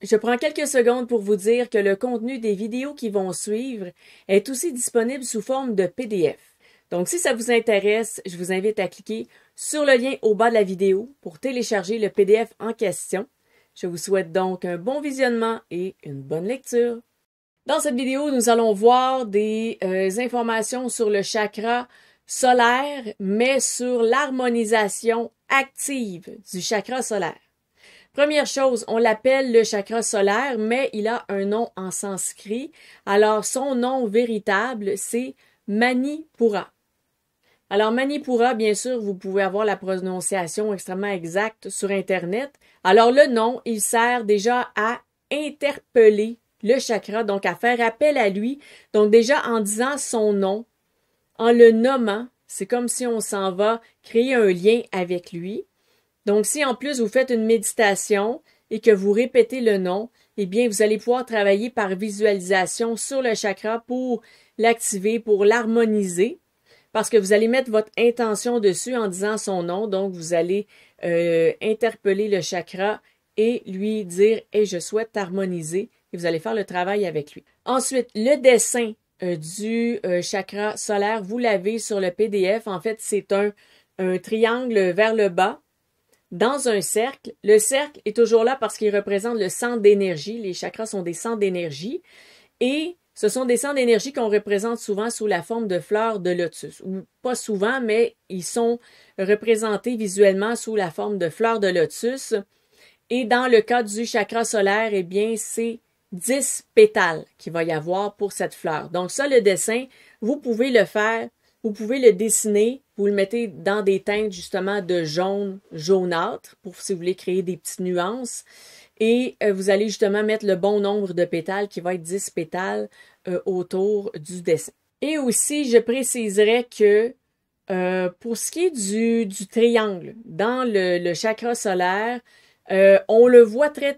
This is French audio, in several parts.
je prends quelques secondes pour vous dire que le contenu des vidéos qui vont suivre est aussi disponible sous forme de PDF. Donc, si ça vous intéresse, je vous invite à cliquer sur le lien au bas de la vidéo pour télécharger le PDF en question. Je vous souhaite donc un bon visionnement et une bonne lecture. Dans cette vidéo, nous allons voir des informations sur le chakra solaire, mais sur l'harmonisation active du chakra solaire. Première chose, on l'appelle le chakra solaire, mais il a un nom en sanskrit. Alors, son nom véritable, c'est Manipura. Alors, Manipura, bien sûr, vous pouvez avoir la prononciation extrêmement exacte sur Internet. Alors, le nom, il sert déjà à interpeller le chakra, donc à faire appel à lui. Donc, déjà, en disant son nom, en le nommant, c'est comme si on s'en va créer un lien avec lui. Donc, si en plus vous faites une méditation et que vous répétez le nom, eh bien, vous allez pouvoir travailler par visualisation sur le chakra pour l'activer, pour l'harmoniser. Parce que vous allez mettre votre intention dessus en disant son nom. Donc, vous allez interpeller le chakra et lui dire « Hey, je souhaite t'harmoniser » et vous allez faire le travail avec lui. Ensuite, le dessin du chakra solaire, vous l'avez sur le PDF. En fait, c'est un triangle vers le bas dans un cercle. Le cercle est toujours là parce qu'il représente le centre d'énergie. Les chakras sont des centres d'énergie et ce sont des centres d'énergie qu'on représente souvent sous la forme de fleurs de lotus. Ou pas souvent, mais ils sont représentés visuellement sous la forme de fleurs de lotus. Et dans le cas du chakra solaire, eh bien, c'est 10 pétales qu'il va y avoir pour cette fleur. Donc ça, le dessin, vous pouvez le faire, vous pouvez le dessiner, vous le mettez dans des teintes justement de jaune, jaunâtre, pour si vous voulez créer des petites nuances. Et vous allez justement mettre le bon nombre de pétales, qui va être 10 pétales, autour du dessin. Et aussi, je préciserai que pour ce qui est du triangle, dans le chakra solaire, on le voit très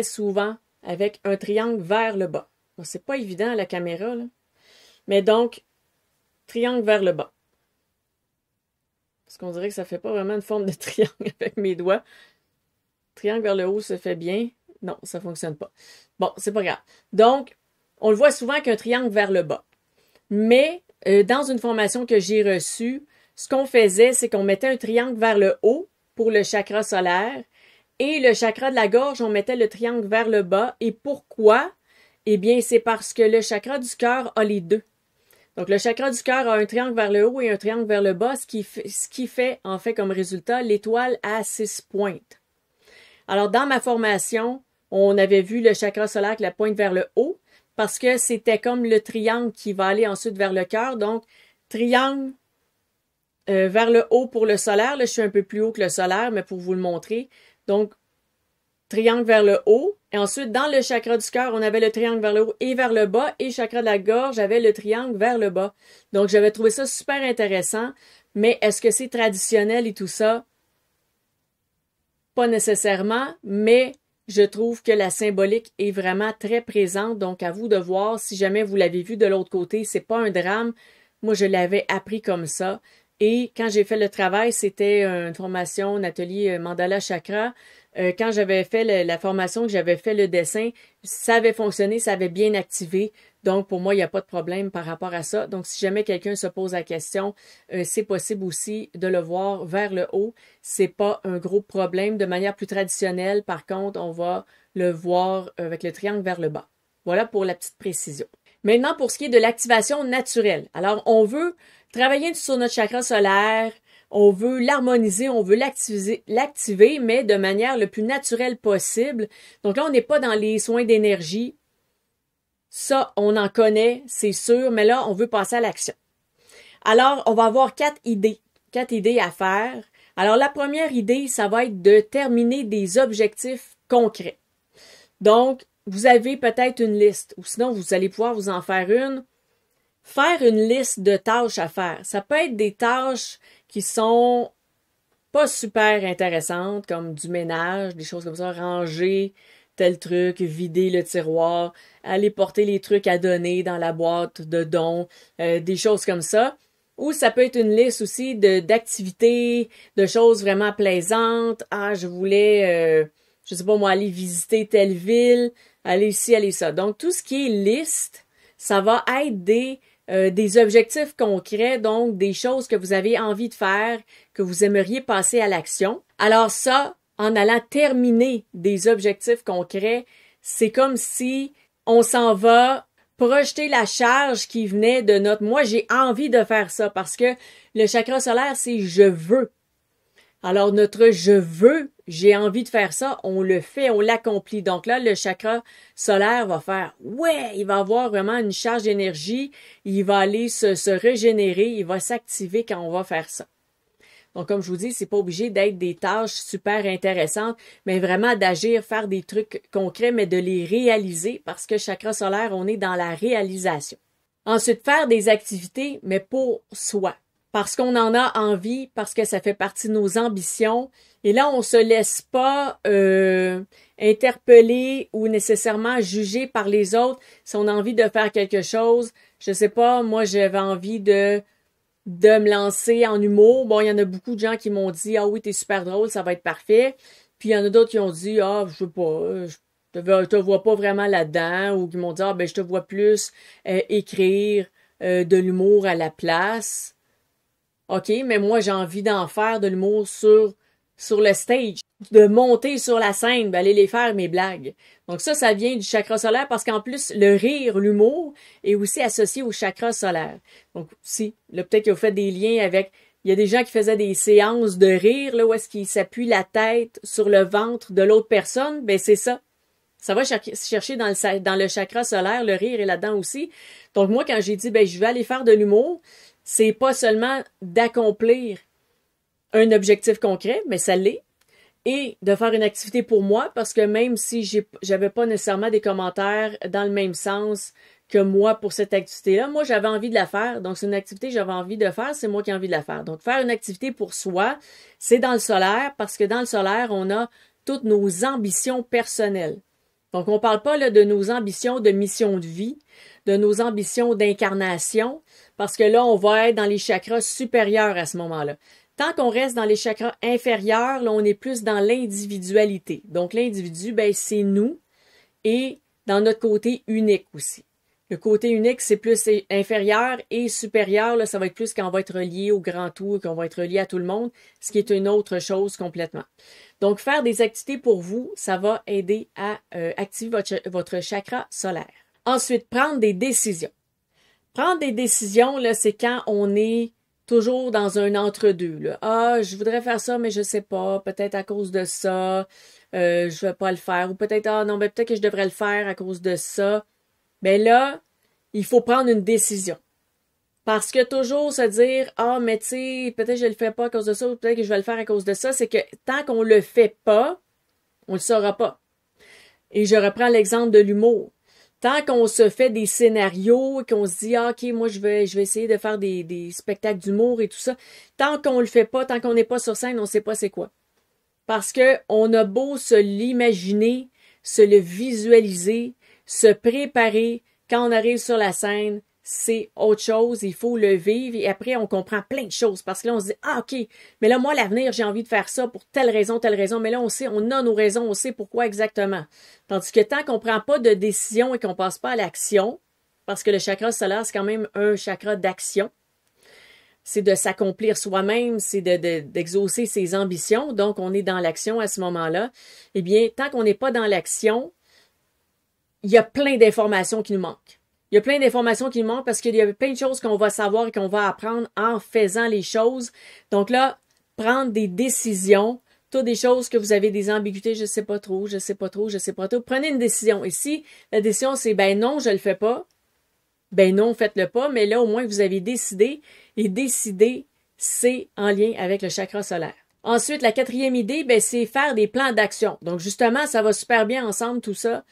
souvent avec un triangle vers le bas. Bon, c'est pas évident à la caméra, là. Mais donc, triangle vers le bas. Parce qu'on dirait que ça fait pas vraiment une forme de triangle avec mes doigts. Triangle vers le haut, ça fait bien. Non, ça fonctionne pas. Bon, c'est pas grave. Donc, on le voit souvent qu'un triangle vers le bas. Mais, dans une formation que j'ai reçue, ce qu'on faisait, c'est qu'on mettait un triangle vers le haut pour le chakra solaire et le chakra de la gorge, on mettait le triangle vers le bas. Et pourquoi? Eh bien, c'est parce que le chakra du cœur a les deux. Donc, le chakra du cœur a un triangle vers le haut et un triangle vers le bas, ce qui fait, en fait, comme résultat, l'étoile à 6 pointes. Alors, dans ma formation, on avait vu le chakra solaire avec la pointe vers le haut, parce que c'était comme le triangle qui va aller ensuite vers le cœur. Donc, triangle vers le haut pour le solaire. Là, je suis un peu plus haut que le solaire, mais pour vous le montrer. Donc, triangle vers le haut. Et ensuite, dans le chakra du cœur, on avait le triangle vers le haut et vers le bas. Et chakra de la gorge, j'avais le triangle vers le bas. Donc, j'avais trouvé ça super intéressant. Mais est-ce que c'est traditionnel et tout ça? Pas nécessairement, mais je trouve que la symbolique est vraiment très présente. Donc, à vous de voir. Si jamais vous l'avez vu de l'autre côté, c'est pas un drame. Moi, je l'avais appris comme ça. Et quand j'ai fait le travail, c'était une formation, un atelier Mandala Chakra. Quand j'avais fait la formation, que j'avais fait le dessin, ça avait fonctionné, ça avait bien activé. Donc, pour moi, il n'y a pas de problème par rapport à ça. Donc, si jamais quelqu'un se pose la question, c'est possible aussi de le voir vers le haut. C'est pas un gros problème. De manière plus traditionnelle, par contre, on va le voir avec le triangle vers le bas. Voilà pour la petite précision. Maintenant, pour ce qui est de l'activation naturelle. Alors, on veut travailler sur notre chakra solaire, on veut l'harmoniser, on veut l'activer, mais de manière le plus naturelle possible. Donc là, on n'est pas dans les soins d'énergie. Ça, on en connaît, c'est sûr, mais là, on veut passer à l'action. Alors, on va avoir 4 idées à faire. Alors, la première idée, ça va être de terminer des objectifs concrets. Donc, vous avez peut-être une liste, ou sinon, vous allez pouvoir vous en faire une. Faire une liste de tâches à faire. Ça peut être des tâches qui sont pas super intéressantes, comme du ménage, des choses comme ça, ranger tel truc, vider le tiroir, aller porter les trucs à donner dans la boîte de dons, des choses comme ça. Ou ça peut être une liste aussi d'activités, de choses vraiment plaisantes. Ah, je voulais je sais pas moi, aller visiter telle ville, aller ici, aller ça. Donc, tout ce qui est liste, ça va être des objectifs concrets, donc des choses que vous avez envie de faire, que vous aimeriez passer à l'action. Alors ça, en allant terminer des objectifs concrets, c'est comme si on s'en va projeter la charge qui venait de notre « moi, j'ai envie de faire ça » parce que le chakra solaire, c'est « je veux ». Alors, notre « je veux », j'ai envie de faire ça, on le fait, on l'accomplit. Donc là, le chakra solaire va faire « ouais », il va avoir vraiment une charge d'énergie, il va aller se régénérer, il va s'activer quand on va faire ça. Donc, comme je vous dis, c'est pas obligé d'être des tâches super intéressantes, mais vraiment d'agir, faire des trucs concrets, mais de les réaliser parce que chakra solaire, on est dans la réalisation. Ensuite, faire des activités, mais pour soi. Parce qu'on en a envie, parce que ça fait partie de nos ambitions. Et là, on se laisse pas interpeller ou nécessairement juger par les autres si on a envie de faire quelque chose. Je sais pas, moi, j'avais envie de me lancer en humour. Bon, il y en a beaucoup de gens qui m'ont dit « Ah oui, t'es super drôle, ça va être parfait. » Puis il y en a d'autres qui ont dit « Ah, je sais pas, je te vois pas vraiment là-dedans. » Ou qui m'ont dit « Ah, ben je te vois plus écrire de l'humour à la place. » OK, mais moi, j'ai envie d'en faire de l'humour sur le stage, de monter sur la scène, d'aller les faire mes blagues. Donc ça vient du chakra solaire parce qu'en plus, le rire, l'humour est aussi associé au chakra solaire. Donc si, là, peut-être qu'ils ont fait des liens avec, il y a des gens qui faisaient des séances de rire, là, où est-ce qu'ils s'appuient la tête sur le ventre de l'autre personne, ben c'est ça. Ça va chercher dans le chakra solaire, le rire est là-dedans aussi. Donc moi, quand j'ai dit, ben je vais aller faire de l'humour, c'est pas seulement d'accomplir un objectif concret, mais ça l'est, et de faire une activité pour moi, parce que même si j'avais pas nécessairement des commentaires dans le même sens que moi pour cette activité-là, moi j'avais envie de la faire, donc c'est une activité que j'avais envie de faire, c'est moi qui ai envie de la faire. Donc faire une activité pour soi, c'est dans le solaire, parce que dans le solaire, on a toutes nos ambitions personnelles. Donc on parle pas là de nos ambitions de mission de vie, de nos ambitions d'incarnation, parce que là, on va être dans les chakras supérieurs à ce moment-là. Tant qu'on reste dans les chakras inférieurs, là, on est plus dans l'individualité. Donc, l'individu, ben, c'est nous et dans notre côté unique aussi. Le côté unique, c'est plus inférieur et supérieur, là, ça va être plus quand on va être relié au grand tout et qu'on va être relié à tout le monde, ce qui est une autre chose complètement. Donc, faire des activités pour vous, ça va aider à activer votre chakra solaire. Ensuite, prendre des décisions. Prendre des décisions, là, c'est quand on est toujours dans un entre-deux, là. Ah, je voudrais faire ça, mais je sais pas. Peut-être à cause de ça, je vais pas le faire. Ou peut-être, ah non, ben peut-être que je devrais le faire à cause de ça. Ben là, il faut prendre une décision. Parce que toujours se dire, ah, mais tu sais, peut-être que je le fais pas à cause de ça, ou peut-être que je vais le faire à cause de ça, c'est que tant qu'on le fait pas, on le saura pas. Et je reprends l'exemple de l'humour. Tant qu'on se fait des scénarios et qu'on se dit ah, OK, moi je vais essayer de faire des spectacles d'humour et tout ça, tant qu'on le fait pas, tant qu'on n'est pas sur scène, on sait pas c'est quoi. Parce que on a beau se l'imaginer, se le visualiser, se préparer, quand on arrive sur la scène, c'est autre chose, il faut le vivre et après on comprend plein de choses parce que là on se dit ah OK, mais là moi l'avenir j'ai envie de faire ça pour telle raison, mais là on sait, on a nos raisons, on sait pourquoi exactement. Tandis que tant qu'on prend pas de décision et qu'on passe pas à l'action, parce que le chakra solaire c'est quand même un chakra d'action, c'est de s'accomplir soi-même, c'est d'exaucer ses ambitions, donc on est dans l'action à ce moment-là. Eh bien, tant qu'on n'est pas dans l'action, il y a plein d'informations qui nous manquent. Il y a plein d'informations qui nous manquent parce qu'il y a plein de choses qu'on va savoir et qu'on va apprendre en faisant les choses. Donc là, prendre des décisions, toutes des choses que vous avez des ambiguïtés, je sais pas trop. Prenez une décision. Et si la décision c'est ben non, je le fais pas, ben non, faites-le pas, mais là au moins vous avez décidé et décider, c'est en lien avec le chakra solaire. Ensuite, la quatrième idée, ben c'est faire des plans d'action. Donc justement, ça va super bien ensemble tout ça.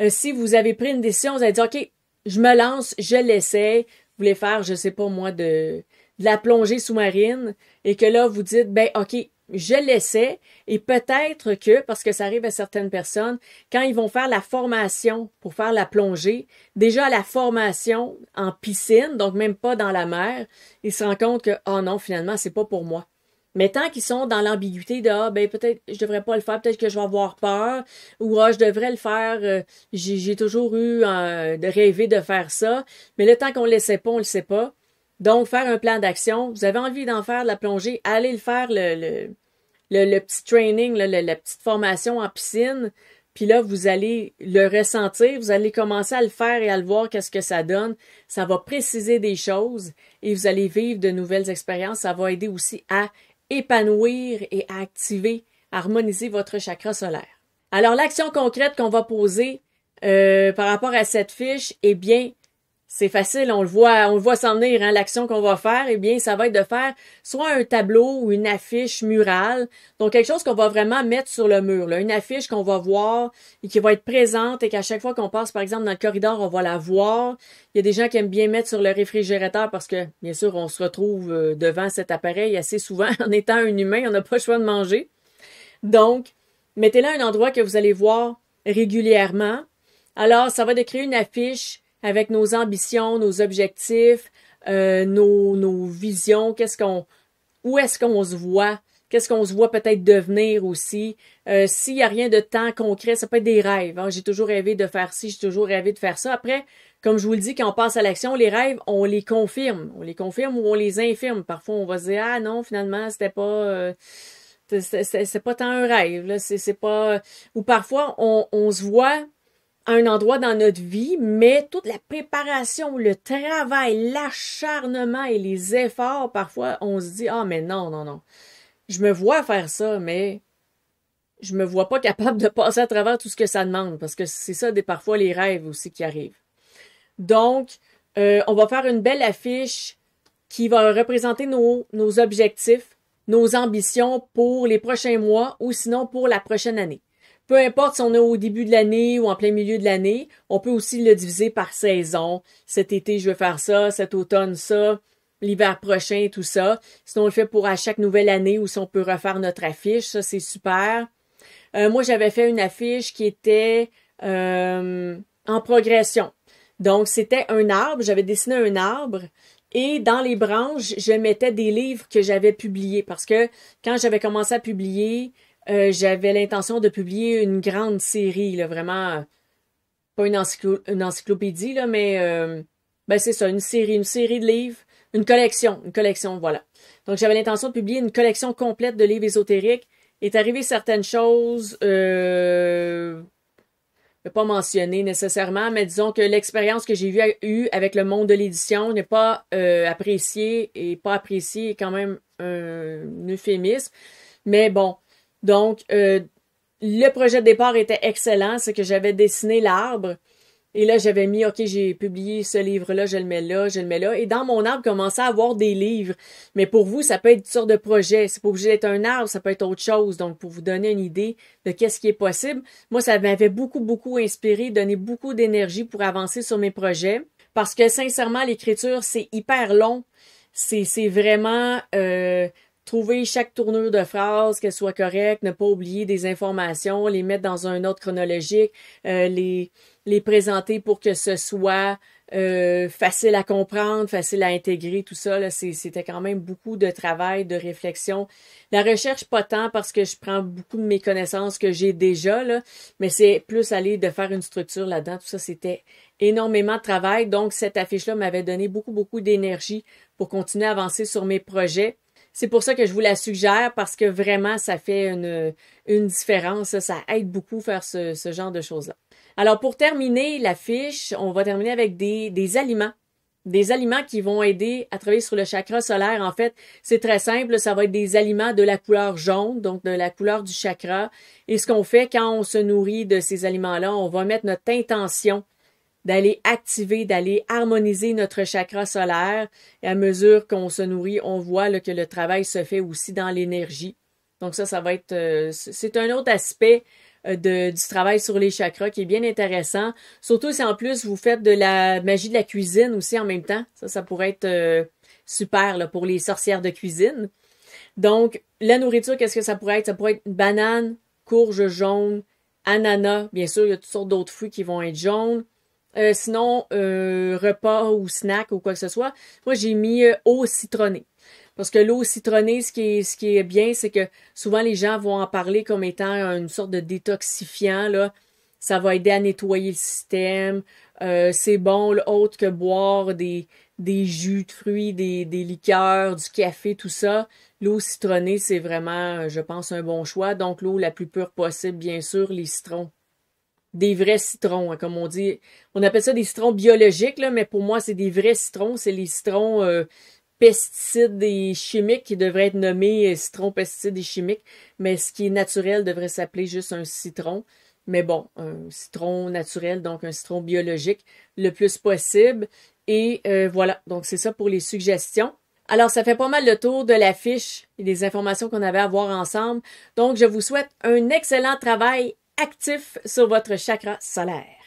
Si vous avez pris une décision, vous allez dire OK, je me lance, je l'essaie. Vous voulez faire, je sais pas moi, de la plongée sous-marine et que là, vous dites, ben OK, je l'essaie et peut-être que, parce que ça arrive à certaines personnes, quand ils vont faire la formation pour faire la plongée, déjà la formation en piscine, donc même pas dans la mer, ils se rendent compte que, oh non, finalement, c'est pas pour moi. Mais tant qu'ils sont dans l'ambiguïté de ah ben peut-être je devrais pas le faire, peut-être que je vais avoir peur, ou ah je devrais le faire, j'ai toujours eu de rêver de faire ça, mais le temps qu'on le sait pas, on le sait pas. Donc faire un plan d'action, vous avez envie d'en faire de la plongée, allez le faire le petit training, la petite formation en piscine, puis là, vous allez le ressentir, vous allez commencer à le faire et à le voir qu'est-ce que ça donne. Ça va préciser des choses et vous allez vivre de nouvelles expériences. Ça va aider aussi à épanouir et à activer, à harmoniser votre chakra solaire. Alors, l'action concrète qu'on va poser par rapport à cette fiche, eh bien, c'est facile, on le voit s'en venir, hein, l'action qu'on va faire, eh bien, ça va être de faire soit un tableau ou une affiche murale, donc quelque chose qu'on va vraiment mettre sur le mur, là, une affiche qu'on va voir et qui va être présente et qu'à chaque fois qu'on passe, par exemple, dans le corridor, on va la voir. Il y a des gens qui aiment bien mettre sur le réfrigérateur parce que, bien sûr, on se retrouve devant cet appareil assez souvent. En étant un humain, on n'a pas le choix de manger. Donc, mettez-la à un endroit que vous allez voir régulièrement. Alors, ça va de créer une affiche avec nos ambitions, nos objectifs, nos visions, où est-ce qu'on se voit, qu'est-ce qu'on se voit peut-être devenir aussi. S'il n'y a rien de temps concret, ça peut être des rêves. Hein. J'ai toujours rêvé de faire ci, j'ai toujours rêvé de faire ça. Après, comme je vous le dis, quand on passe à l'action, les rêves, on les confirme. On les confirme ou on les infirme. Parfois, on va se dire, ah non, finalement, c'était pas... c'est pas tant un rêve, là. C'est pas... Ou parfois, on se voit à un endroit dans notre vie, mais toute la préparation, le travail, l'acharnement et les efforts, parfois, on se dit, ah, mais non, non, non. Je me vois faire ça, mais je me vois pas capable de passer à travers tout ce que ça demande, parce que c'est ça, parfois, les rêves aussi qui arrivent. Donc, on va faire une belle affiche qui va représenter nos objectifs, nos ambitions pour les prochains mois ou sinon pour la prochaine année. Peu importe si on est au début de l'année ou en plein milieu de l'année, on peut aussi le diviser par saison. Cet été, je veux faire ça, cet automne, ça, l'hiver prochain, tout ça. Sinon, on le fait pour à chaque nouvelle année ou si on peut refaire notre affiche, ça, c'est super. Moi, j'avais fait une affiche qui était en progression. Donc, c'était un arbre, j'avais dessiné un arbre et dans les branches, je mettais des livres que j'avais publiés parce que quand j'avais commencé à publier, j'avais l'intention de publier une grande série, là, vraiment, pas une encyclopédie, là, mais ben c'est ça, une série de livres, une collection, voilà. Donc j'avais l'intention de publier une collection complète de livres ésotériques. Est arrivé certaines choses, je vais pas mentionner nécessairement, mais disons que l'expérience que j'ai eue avec le monde de l'édition n'est pas appréciée et pas appréciée est quand même un euphémisme. Mais bon. Donc, le projet de départ était excellent, c'est que j'avais dessiné l'arbre. Et là, j'avais mis, OK, j'ai publié ce livre-là, je le mets là, je le mets là. Et dans mon arbre, commençait à avoir des livres. Mais pour vous, ça peut être une sorte de projet. C'est pas obligé d'être un arbre, ça peut être autre chose. Donc, pour vous donner une idée de qu'est-ce qui est possible. Moi, ça m'avait beaucoup, beaucoup inspiré, donné beaucoup d'énergie pour avancer sur mes projets. Parce que, sincèrement, l'écriture, c'est hyper long. C'est vraiment... trouver chaque tournure de phrase, qu'elle soit correcte, ne pas oublier des informations, les mettre dans un ordre chronologique, les présenter pour que ce soit facile à comprendre, facile à intégrer, tout ça, là, c'était quand même beaucoup de travail, de réflexion. La recherche, pas tant parce que je prends beaucoup de mes connaissances que j'ai déjà, là, mais c'est plus aller de faire une structure là-dedans. Tout ça, c'était énormément de travail. Donc, cette affiche-là m'avait donné beaucoup, beaucoup d'énergie pour continuer à avancer sur mes projets. C'est pour ça que je vous la suggère parce que vraiment, ça fait une différence. Ça aide beaucoup à faire ce genre de choses-là. Alors, pour terminer la fiche, on va terminer avec des aliments. Des aliments qui vont aider à travailler sur le chakra solaire. En fait, c'est très simple. Ça va être des aliments de la couleur jaune, donc de la couleur du chakra. Et ce qu'on fait quand on se nourrit de ces aliments-là, on va mettre notre intention d'aller activer, d'aller harmoniser notre chakra solaire. Et à mesure qu'on se nourrit, on voit là, que le travail se fait aussi dans l'énergie. Donc ça va être... c'est un autre aspect du travail sur les chakras qui est bien intéressant. Surtout si en plus vous faites de la magie de la cuisine aussi en même temps. Ça pourrait être super là, pour les sorcières de cuisine. Donc, la nourriture, qu'est-ce que ça pourrait être? Ça pourrait être une banane, courge jaune, ananas. Bien sûr, il y a toutes sortes d'autres fruits qui vont être jaunes. Sinon, repas ou snack ou quoi que ce soit, moi j'ai mis eau citronnée. Parce que l'eau citronnée, ce qui est bien, c'est que souvent les gens vont en parler comme étant une sorte de détoxifiant, là. Ça va aider à nettoyer le système. C'est bon, là, autre que boire des jus de fruits, des liqueurs, du café, tout ça. L'eau citronnée, c'est vraiment, je pense, un bon choix. Donc, l'eau la plus pure possible, bien sûr, les citrons. Des vrais citrons, hein, comme on dit. On appelle ça des citrons biologiques, là, mais pour moi, c'est des vrais citrons. C'est les citrons pesticides et chimiques qui devraient être nommés citrons, pesticides et chimiques. Mais ce qui est naturel devrait s'appeler juste un citron. Mais bon, un citron naturel, donc un citron biologique, le plus possible. Et voilà, donc c'est ça pour les suggestions. Alors, ça fait pas mal le tour de la fiche et des informations qu'on avait à voir ensemble. Donc, je vous souhaite un excellent travail actif sur votre chakra solaire.